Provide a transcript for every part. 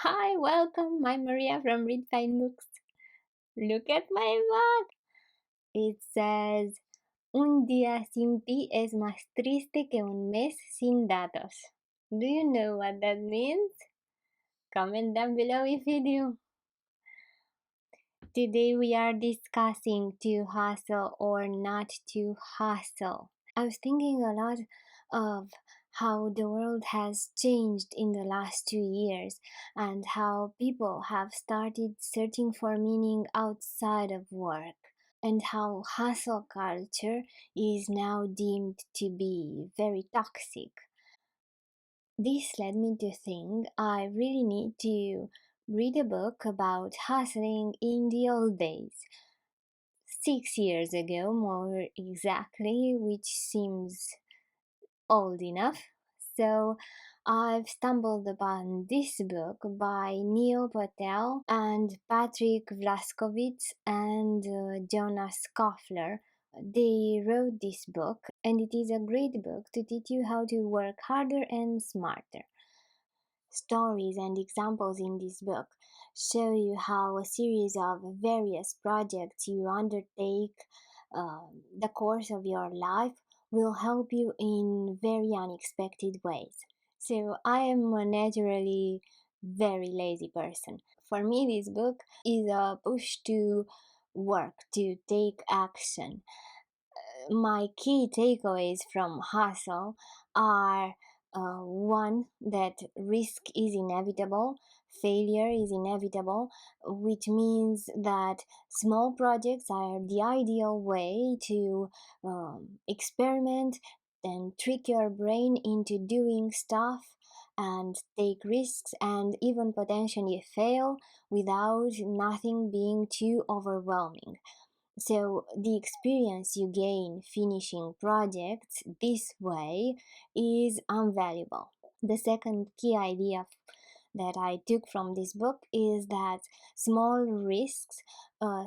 Hi, welcome. I'm Maria from Read Fine Books. Look at my mug. It says, Un día sin ti es más triste que un mes sin datos. Do you know what that means? Comment down below if you do. Today we are discussing to hustle or not to hustle. I was thinking a lot of how the world has changed in the last 2 years and how people have started searching for meaning outside of work, and how hustle culture is now deemed to be very toxic. This led me to think I really need to read a book about hustling in the old days. 6 years ago, more exactly, which seems old enough. So I've stumbled upon this book by Neil Patel and Patrick Vlaskovitz and Jonas Koffler. They wrote this book, and it is a great book to teach you how to work harder and smarter. Stories and examples in this book show you how a series of various projects you undertake the course of your life will help you in very unexpected ways. So, I am a naturally very lazy person. For me, this book is a push to work, to take action. My key takeaways from Hustle are one, that risk is inevitable, failure is inevitable, which means that small projects are the ideal way to experiment and trick your brain into doing stuff and take risks and even potentially fail without nothing being too overwhelming. So the experience you gain finishing projects this way is invaluable. The second key idea that I took from this book is that small risks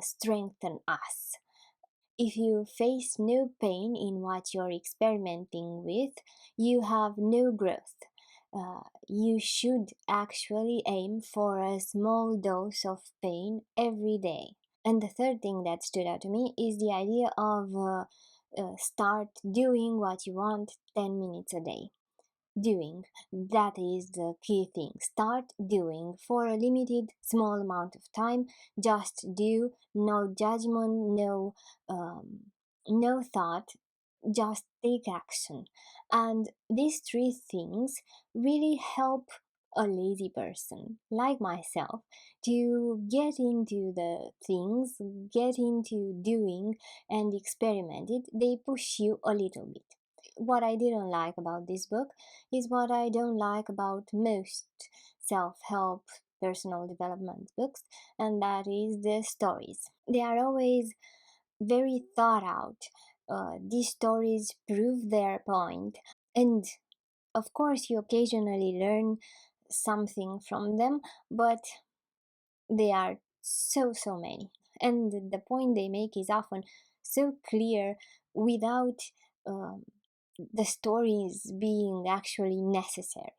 strengthen us. If you face no pain in what you're experimenting with, you have no growth. You should actually aim for a small dose of pain every day. And the third thing that stood out to me is the idea of start doing what you want 10 minutes a day. Doing, that is the key thing. Start doing for a limited small amount of time. Just do, no judgment, no thought, just take action. And these three things really help a lazy person like myself to get into the things, get into doing and experiment it. They push you a little bit. What I didn't like about this book is what I don't like about most self-help personal development books, and that is the stories. They are always very thought out. These stories prove their point, and of course, you occasionally learn something from them, but they are so many. And the point they make is often so clear without um, the stories being actually necessary.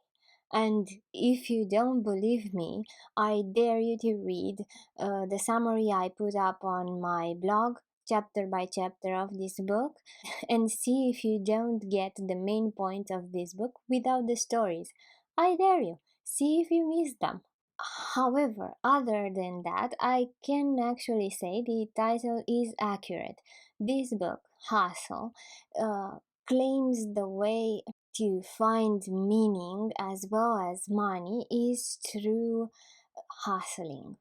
And if you don't believe me, I dare you to read the summary I put up on my blog, chapter by chapter of this book, and see if you don't get the main point of this book without the stories. I dare you. See if you miss them. However, other than that, I can actually say the title is accurate. This book, Hustle, claims the way to find meaning as well as money is through hustling.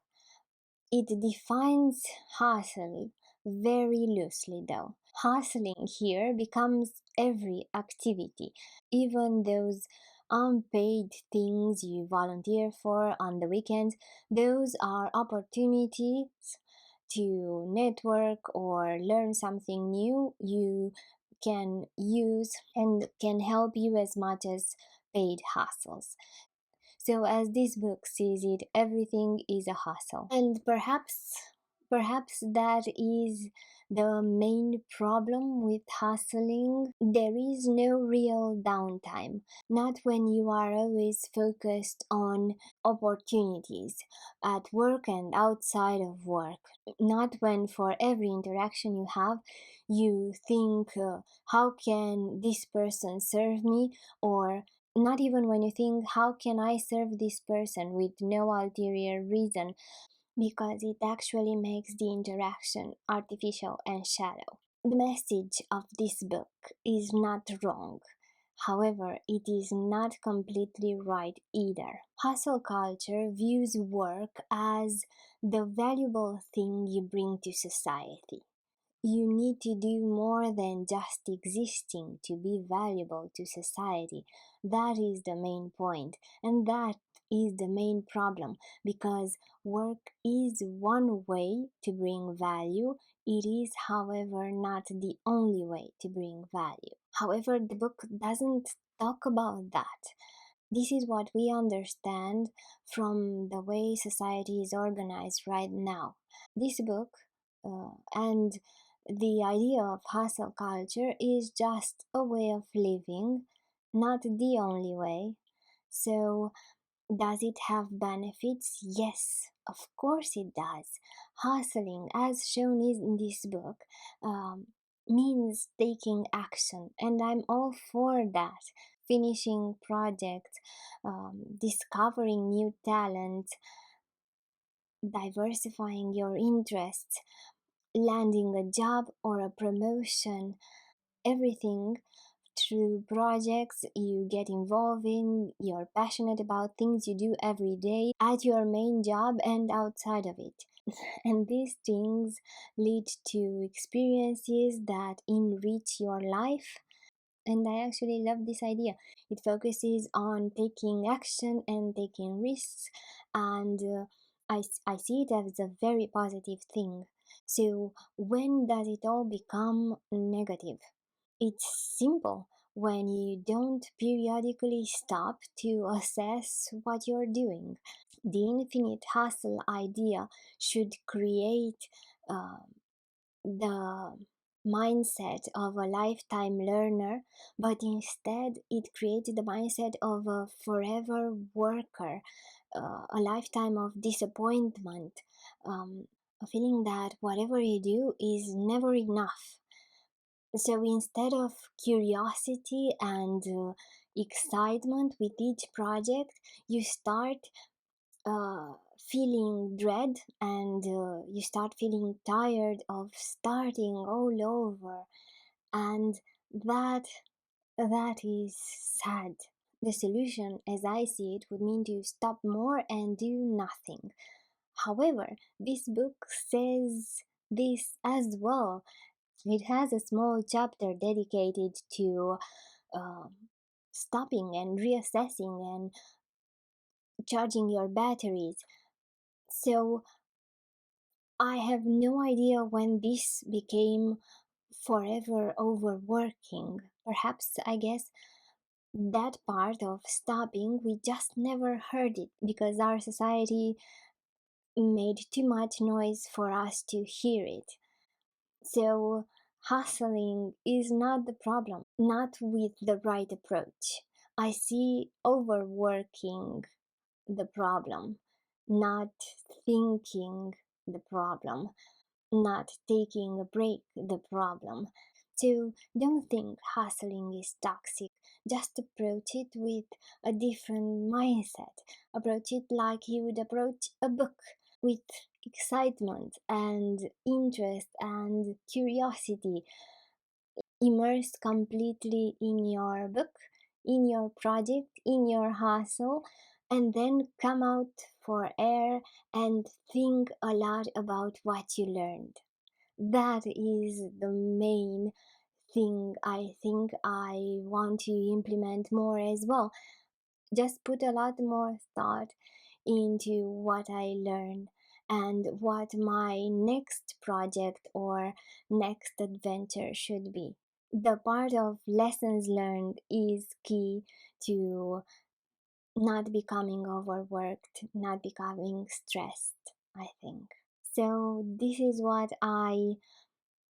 It defines hustle very loosely, though. Hustling here becomes every activity, even those unpaid things you volunteer for on the weekends. Those are opportunities to network or learn something new you can use and can help you as much as paid hustles. So, as this book sees it, everything is a hustle. And perhaps Perhaps that is the main problem with hustling. There is no real downtime, not when you are always focused on opportunities at work and outside of work, not when for every interaction you have, you think, how can this person serve me? Or not even when you think, how can I serve this person with no ulterior reason? Because it actually makes the interaction artificial and shallow. The message of this book is not wrong. However, it is not completely right either. Hustle culture views work as the valuable thing you bring to society. You need to do more than just existing to be valuable to society. That is the main point, and that is the main problem, because work is one way to bring value. It is, however, not the only way to bring value. However, the book doesn't talk about that. This is what we understand from the way society is organized right now. This book and the idea of hustle culture is just a way of living, not the only way. So, does it have benefits? Yes, of course it does. Hustling, as shown in this book, means taking action, and I'm all for that. Finishing projects, discovering new talent, diversifying your interests, landing a job or a promotion, everything through projects you get involved in, you're passionate about things you do every day at your main job and outside of it. And these things lead to experiences that enrich your life. And I actually love this idea. It focuses on taking action and taking risks, and I see it as a very positive thing. So, when does it all become negative? It's simple when you don't periodically stop to assess what you're doing. The infinite hustle idea should create uh, the mindset of a lifetime learner, but instead it created the mindset of a forever worker, a lifetime of disappointment, a feeling that whatever you do is never enough. So instead of curiosity and excitement with each project, you start feeling dread, and you start feeling tired of starting all over, and that that is sad. The solution, as I see it, would mean to stop more and do nothing. However, this book says this as well. It has a small chapter dedicated to um stopping and reassessing and charging your batteries. So I have no idea when this became forever overworking. Perhaps, I guess, that part of stopping, we just never heard it because our society made too much noise for us to hear it. So, hustling is not the problem, not with the right approach. I see overworking the problem, not thinking the problem, not taking a break the problem. So don't think hustling is toxic. Just approach it with a different mindset. Approach it like you would approach a book, with excitement and interest and curiosity. Immerse completely in your book, in your project, in your hustle, and then come out for air and think a lot about what you learned. That is the main thing I think I want to implement more as well. Just put a lot more thought into what I learned and what my next project or next adventure should be. The part of lessons learned is key to not becoming overworked, not becoming stressed, I think. So, this is what I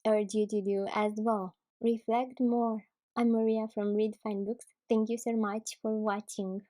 urge you to do as well. Reflect more. I'm Maria from Read Fine Books. Thank you so much for watching.